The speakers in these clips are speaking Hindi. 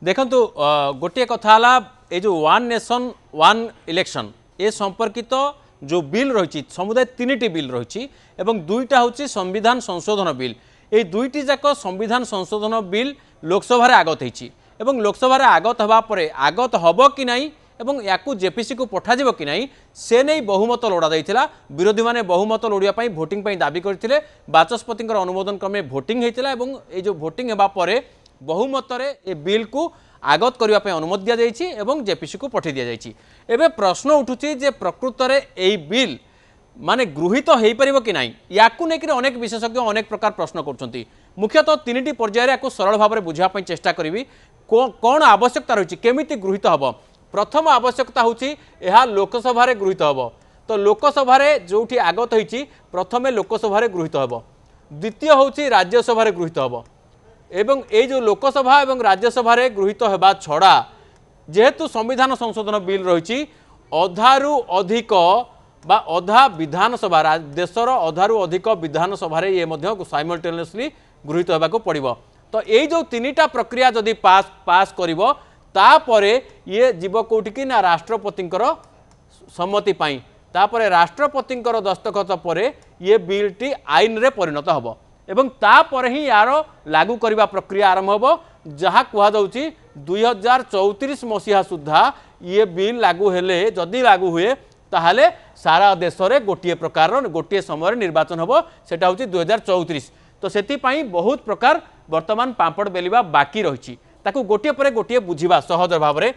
देखु गोटे कथा ये जो वन नेशन वन इलेक्शन ए संपर्कित जो बिल रही समुदाय तीन बिल रही दुईटा हूँ संविधान संशोधन बिल ये दुईटी जाक संविधान संशोधन बिल लोकसभा आगत होती लोकसभा आगत होगापर आगत हम कि नहीं या जेपीसी को पठाଯିବ कि नहीं से नहीं बहुमत लोड़ा जाइथिला विरोधी माने बहुमत लोड़िया भोटिंग दाबी करथिले बाचस्पति अनुमोदन क्रमे भोटिंग होइथिला ये जो भोटिंग हेबा परे बहुमत रे ए बिल को आगत करने अनुमति दि जाइए जेपीसी को पठे दि जाइए। एबे प्रश्न उठुची जे प्रकृत रे ए बिल माने गृहीत हो पारिबो कि नहीं या अनेक विशेषज्ञ अनेक प्रकार प्रश्न करछंती। मुख्यतः तीन पर्यायर या सरल भाव में बुझापी चेष्टा करी कौन आवश्यकता रही केमिति गृहीत हम। प्रथम आवश्यकता होची यह लोकसभा गृहीत हम तो लोकसभा जो आगत होती प्रथमे लोकसभा गृहीत हम द्वितीय होची राज्यसभा गृहीत हम एवं ये जो लोकसभा और राज्यसभा गृहीत होगा छड़ा जेहेतु संविधान संशोधन बिल रही अधारू अधिक बा अधा विधानसभा देशर अधारू अधिक विधानसभा ये साइमल्टेनियसली गृहीत होगा पड़ो तो ये जो तीनटा प्रक्रिया जदि पास करिवो तापरे ये जीव कोटिकी ना राष्ट्रपति सम्मति पाई तापरे राष्ट्रपति दस्तखत पर ये बिलटी आईन रे परिणत होबो एवं तापर ही यार लागू करने प्रक्रिया आरंभ हो जहाँ कहुच्छी 2034 मसीहा सुधा ये बिल लागू हेले जदि लागू हुए ताहले सारा देश में गोटे प्रकार गोटे समय निर्वाचन हम सेटा हूँ 2034 तो से बहुत प्रकार वर्तमान पांपड़ बेलिबा बाकी रही गोटे पर गोटे बुझा सहज भाव में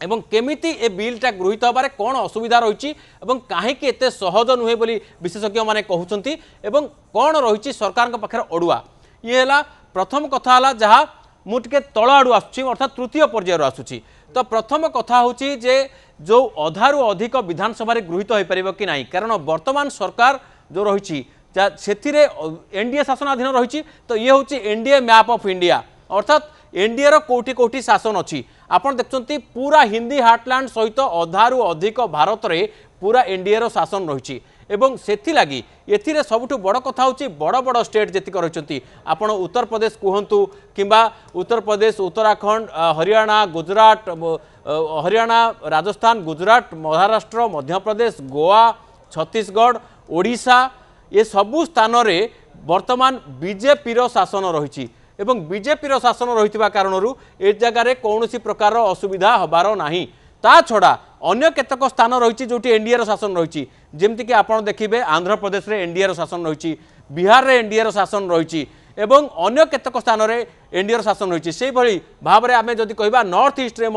एवं केमिति ए बिलटा गृहीत होबारे कौन असुविधा रही कहीं एत सहज नुहे बोली विशेषज्ञ माने कहउछंती एवं कौन रही सरकार पाखे अड़ुआ ये है प्रथम कथा है जहाँ मुझे तल आड़ू आसुची अर्थात तृतीय पर्यायर आसुची। तो प्रथम कथा होची जे जो अधारू अधिक विधानसभा गृहीत हो पारिबो कि नहीं कारण वर्तमान सरकार जो रही से एनडीए शासनाधीन रही तो ये हूँ एनडीए मैप ऑफ इंडिया अर्थात एनडीए कोटी कोटी शासन अच्छी आपड़ देखते पूरा हिंदी हार्टलैंड सहित अधारू अधिक भारत में पूरा एनडीए शासन रही से एथिरे सबुठु बड़ कथा होची बड़ बड़ स्टेट जेतिक रही आपण उत्तर प्रदेश कहतु किंबा उत्तर प्रदेश उत्तराखंड हरियाणा गुजरात हरियाणा राजस्थान गुजरात महाराष्ट्र मध्य प्रदेश गोवा छत्तीसगढ़ ओडिशा ये सबु स्थान रे वर्तमान बीजेपी शासन रही एवं बीजेपी शासन रही कारण ए जगार कौन प्रकार असुविधा हबार नहीं ता छड़ा अन्य केतक स्थान रही जो एनडीए शासन रही जमीक आप देखिए आंध्र प्रदेश रे एनडीए शासन रही बिहार रे एनडीए शासन रही एवं अन्य केतक स्थान रे एनडीए शासन रही से भाव में आम जदि कह नॉर्थ ईस्ट रे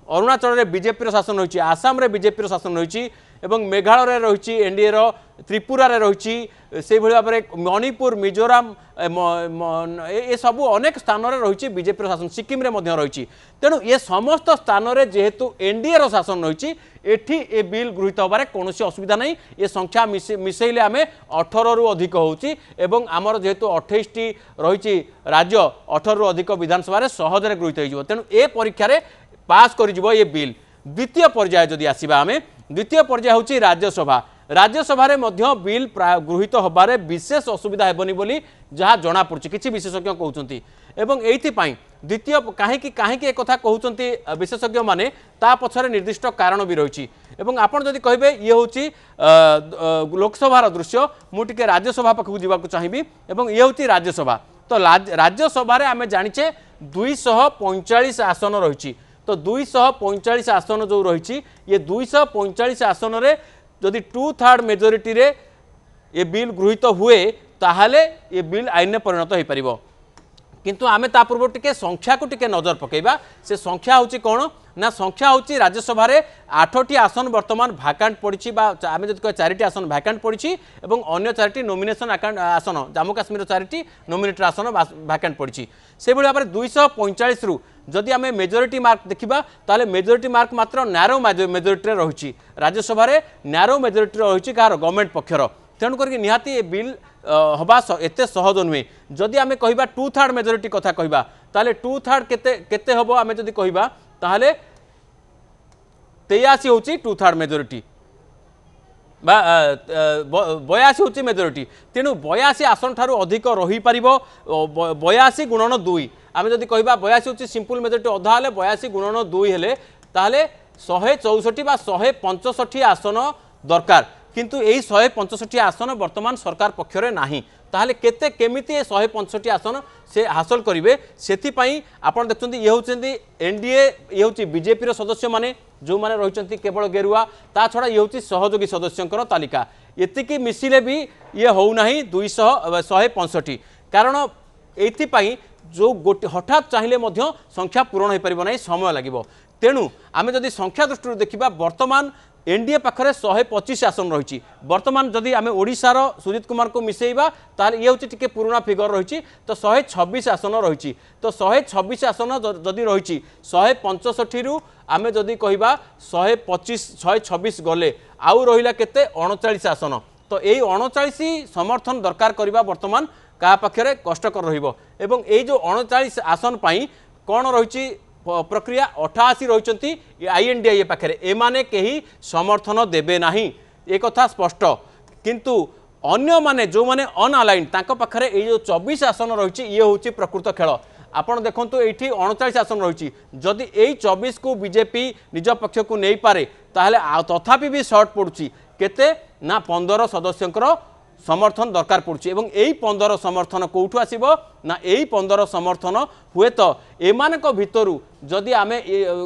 अरुणाचल रे बीजेपी शासन रही आसाम रे बीजेपी शासन रही मेघालय रही एनडीए त्रिपुरा रे रही से भाव में मणिपुर मिजोराम ये सबू अनेक स्थान रही बीजेपी शासन सिक्किम रे रही तेणु ये समस्त स्थान में जेहेतु एनडीए शासन रही एठी ए बिल गृहीत होबारे कौन असुविधा नहीं ये संख्या मिसेले आम 18 रु अधिक होची एवं आमर जेहेतु 28 टी रही राज्य 18 रु अधिक विधानसभा सहजरे गृहीत हो तेणु ए परीक्षा पास कर ये बिल। द्वितीय पर्याय जदि आसिबा आमे द्वितीय पर्याय होची राज्यसभा राज्यसभा बिल गृहीत होबारे विशेष असुविधा हेबनी बोली जहाँ जना पड़ुछि किछि विशेषज्ञ कहउछंती एवं एइथिपाई द्वितीय काहेकि एक कथा कहउछंती विशेषज्ञ माने ता पछरे निर्दिष्ट कारण भी रही एवं आपण जदि कहबे ये होची लोकसभार दृश्य मु टिके राज्यसभा पाखु जीवाकु चाहिबी एवं ये होची राज्यसभा तो राज्यसभा आमे जानिचे 245 आसन रही तो 245 आसन जो रही ये 245 आसन रे जदि 2/3 मेजोरिटी रे ये बिल गृहीत हुए ताहले ये बिल आईन में परिणत हो पार किंतु आमे ता पूर्व टिके संख्या को टिके नजर पकेबा से संख्या होची कौन ना संख्या होची राज्यसभा रे 8टी आसन वर्तमान भैकेंट पड़ी आमे जदि कह 4टी आसन भैकेंट पड़ी एवं अन्य 4टी नॉमिनेशन आसन जम्मू काश्मीर 4टी नॉमिनेटेड आसन भैकेंट पड़ी से भाव में 245 रु जदि आम मेजोरिटी मार्क देखा ताले मेजोरिटी मार्क मात्र नैरो मेजोरिटी रही राज्यसभा नैरो मेजोरिटी रही कहार गवर्नमेंट पक्षर तेणुक निहाती ये बिल हवा एत सहज नुहे जदि आम कह 2/3 मेजोरिटी कथा कहबा ताले 2/3 केते हम आम जदि कहबा ताले 83 होची 2/3 मेजोरिटी 82 हूँ मेजोरिटी तेणु 82 आसन ठारू अधिक रही पार 82 गुणन 2 आम जदि कह 82 हूँ सिंपल मेजोरिटी अधा हेले 82 गुणन 2 हेले ताहले 164 बा 165 आसन दरकार किंतु यही 165 आसन वर्तमान सरकार पक्षरे नाही ताहले केते केमिति 165 आसन से हासिल करेंगे से आप देखते ये हूँ एनडीए ये हूँ बीजेपी सदस्य माने जो माने रही केवल गेरुआ ता छड़ा ये हूँ सहयोगी सदस्यों तालिका एतिकी मिसिले भी ये होना 265 कारण ये जो गोटे हठात चाहिए संख्या पूरण हो पार ना समय लगे तेणु आम जदि संख्या दृष्टि देखा वर्तमान एनडीए पाखरे 125 आसन रही वर्तमान जदि आम ओडिशार सुजित कुमार को मिसेबा ताल ये हूँ टे पुराना फिगर रही तो 126 आसन रही तो 126 आसन जदि रही 165 रु आम जदि कह 126 गले आउ रहा केते 39 आसन तो यही 39 समर्थन दरकार करवा वर्तमान क्या पाखे कष्टकर रही जो 39 आसन पाई कौन रही प्रक्रिया 88 रही आईएनडीआई पाखे एमाने कहीं समर्थन देबे नाही एक कथा स्पष्ट किंतु अन्य माने जो माने अनअलाइंड तांको पाखरे ए जो 24 आसन रही ये हूँ प्रकृत खेल आपण देखो ये 39 आसन रही जदि यही 24 को बीजेपी निज पक्ष को नहीं पारे ताहले तथापि भी सर्ट पड़ुची केते ना 15 सदस्यंकर समर्थन दरकार पड़ुची एवं यही 15 समर्थन कौटू आसीबो ना यही 15 समर्थन हुए तो एमानक भितरु जदि आमे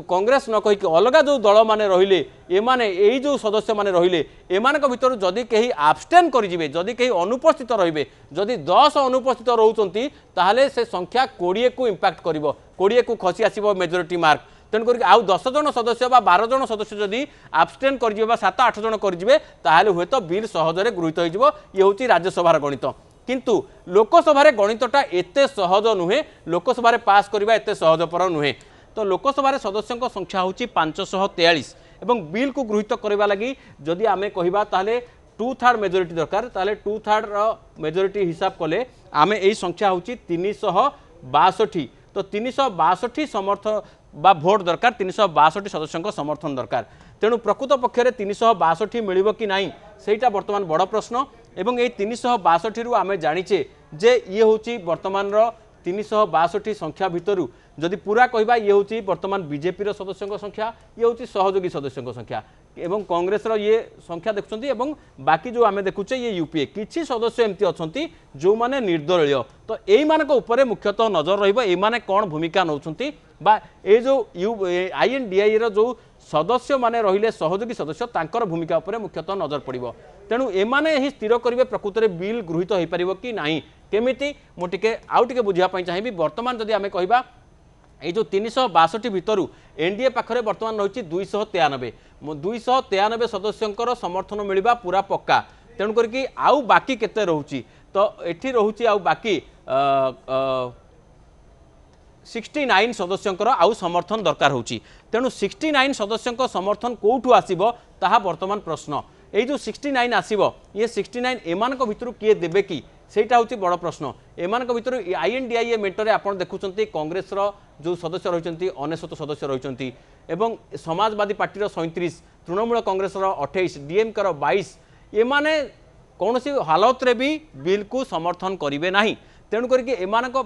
कांग्रेस न कहि अलगा जो दल माने रहिले एमाने यही जो सदस्य माने रहिले एमानक भितरु जदि कहीं आब्स्टेन करिजिबे जदि कहीं अनुपस्थित रहिबे जदि 10 अनुपस्थित रहउचंती ताहले से संख्या 20 को इंपैक्ट करिवो 20 को खसी आसीबो मेजॉरिटी मार्क तेणुक आउ 10 जन सदस्य 12 जन सदस्य जदि आब्स्टेन कर 7-8 जन करेंगे ताहले हुए तो बिल सहजरे गृहीत हो ये हूँ राज्यसभार गणित किंतु लोकसभा गणितटा एते सहज नुहे लोकसभा पास करवा एते सहजपर नुहे तो लोकसभा सदस्यों संख्या हूँ 543 एवं बिल को गृहीत करवा लगी जदि आम कहवा ताहले 2/3 मेजोरिटी दरकार ताहले 2/3 मेजोरिटी हिसाब कले आम यही संख्या हूँ 362 तो 362 समर्थन बा भोट दरकार 362 सदस्यों समर्थन दरकार तेणु प्रकृत पक्षरे 362 मिलिबो कि नहीं सेटा वर्तमान बड़ प्रश्न एवं ये 362 रु आमे जानिचे जे ये हूँ वर्तमान 362 संख्या भितरु जदि पूरा कहबा ये हूँ वर्तमान बीजेपी सदस्यों संख्या ये हूँ सहयोगी सदस्यों संख्या एवं कांग्रेस ये संख्या देखुंती एवं बाकी जो आमे देखुचे ये यूपीए किछि सदस्य एमती अच्छा जो माने निर्दलीय तो यही मानक उपरे मुख्यतः नजर रहिबो ए माने कौन भूमिका नौछंती बा ए जो आईएनडीआई रो जो सदस्य माने रहिले सहयोगी सदस्य तांकर भूमिका उपरे मुख्यतः नजर पड़िबो तेणु एमाने ही स्थिर करिवे प्रकृत रे बिल गृहीत हो पारिबो कि नाही केमिति मु टिके आउ टिके बुझिया पई चाहिबी वर्तमान जदि आमे कहबा ये जो 362 भितरु एनडीए पाखरे वर्तमान रही 293 सदस्यों समर्थन मिलवा पूरा पक्का तेणुक आउ बाकी केते रोची तो एठी रोची आउ बाकी 69 सदस्यों आउ समर्थन दरकार होची तेणु 69 सदस्यों समर्थन कौठू आसीबो ताहा वर्तमान प्रश्न ये जो 69 आसीबो ये 69 एमानक भितरु किए देबे कि सेटा हूँ बड़ प्रश्न एमानक भितर आईएनडीआई मेंटरे आपण देखुंती कांग्रेस जो सदस्य रही 99 सदस्य रही एवं समाजवादी पार्टी 37 तृणमूल कांग्रेस 28 डीएमके 22 एमाने कौन सी हालत रे भी बिल को समर्थन करेंगे ना तेणुक एमानक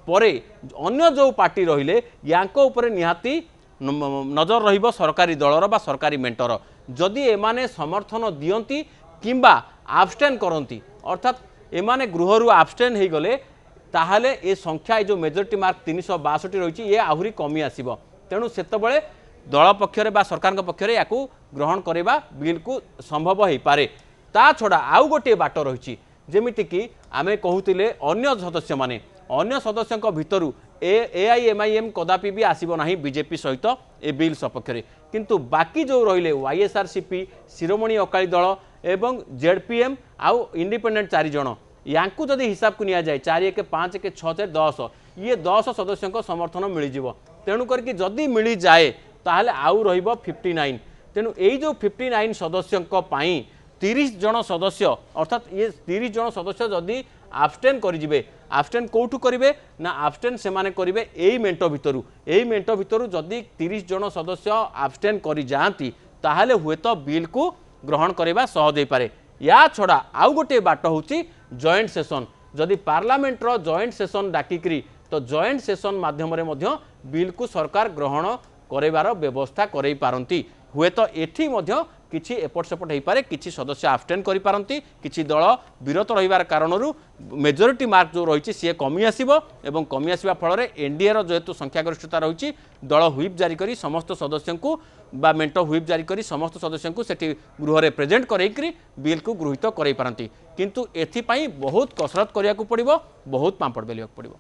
परे अन्य जो पार्टी रहिले यांको उपरे निहाती नजर रहिबो सरकारी दलर बा सरकारी मेंटर जदि एमाने समर्थन दियंती किंबा आब्स्टेन करती अर्थात एमाने गृहरु आब्स्टेन हो गले ताहले ए संख्या ये जो मेजोरिटी मार्क 362 रही ये आहुरी कमी आसीबो तेणु सेतबेले दल पक्षरे बा सरकार पक्षरे याकू ग्रहण करवा बिल को संभव हो पारे ता छड़ा आउ गोटे बाट रही जेमिति कि आमे कहूतिले अन्य सदस्य माने अन्य सदस्यों भितरु एआईएमआईएम कदापि भी आसीबो नाही बीजेपी सहित ए बिल सपक्षरे किंतु बाकी जो रहिले वाईएसआरसीपी शिरोमणि अकाली दल एवं जेडपीएम आउ इंडिपेंडेंट 4 जन यांकू जदि हिसाब को निया जाए 4-1-5-6-10 ये 10 सदस्यों समर्थन मिल तेणु करके जदि मिल जाए ताहले आउ रहिबो 59 तेणु यही जो 59 सदस्यों 30 जन सदस्य अर्थात ये 30 जन सदस्य जदि आब्स्टेन करेंगे आब्स्टेन कौटू करेंगे ना आब्स्टेन से माने करेंगे यही मेंट भितर जदि 30 जन सदस्य आब्स्टेन कर जाती ताहले हुए तो बिल को ग्रहण करवा सहज हो पारे या छड़ा आउ गोटे बाट हूँ जॉइंट सेशन जदि पार्लियामेंट रो जॉइंट सेशन डाकिकी तो जॉइंट सेशन माध्यम बिल को सरकार ग्रहण करार व्यवस्था करई पारंती हुए तो एठी मध्य किछि एपट सेपट हो पारे किछि सदस्य आब्सटेन करि पारंती किछि दल विरत रहिबार कारणरू मेजोरिटी मार्क जो रही सी कमी आसीबो एवं कमी आसीबा फल एनडीए रो जेहेतु संख्यागरिष्ठता रही दल व्हिप जारी करी समस्त सदस्य को बा मेंट व्हिप जारी करी समस्त सदस्य को सेठी गृह रे प्रेजेंट करैकरी बिल को गृहीत करई पारंती किंतु एथि पई बहुत कसरत करिया को पड़िबो बहुत पांपड़ बेलिया को पड़िबो।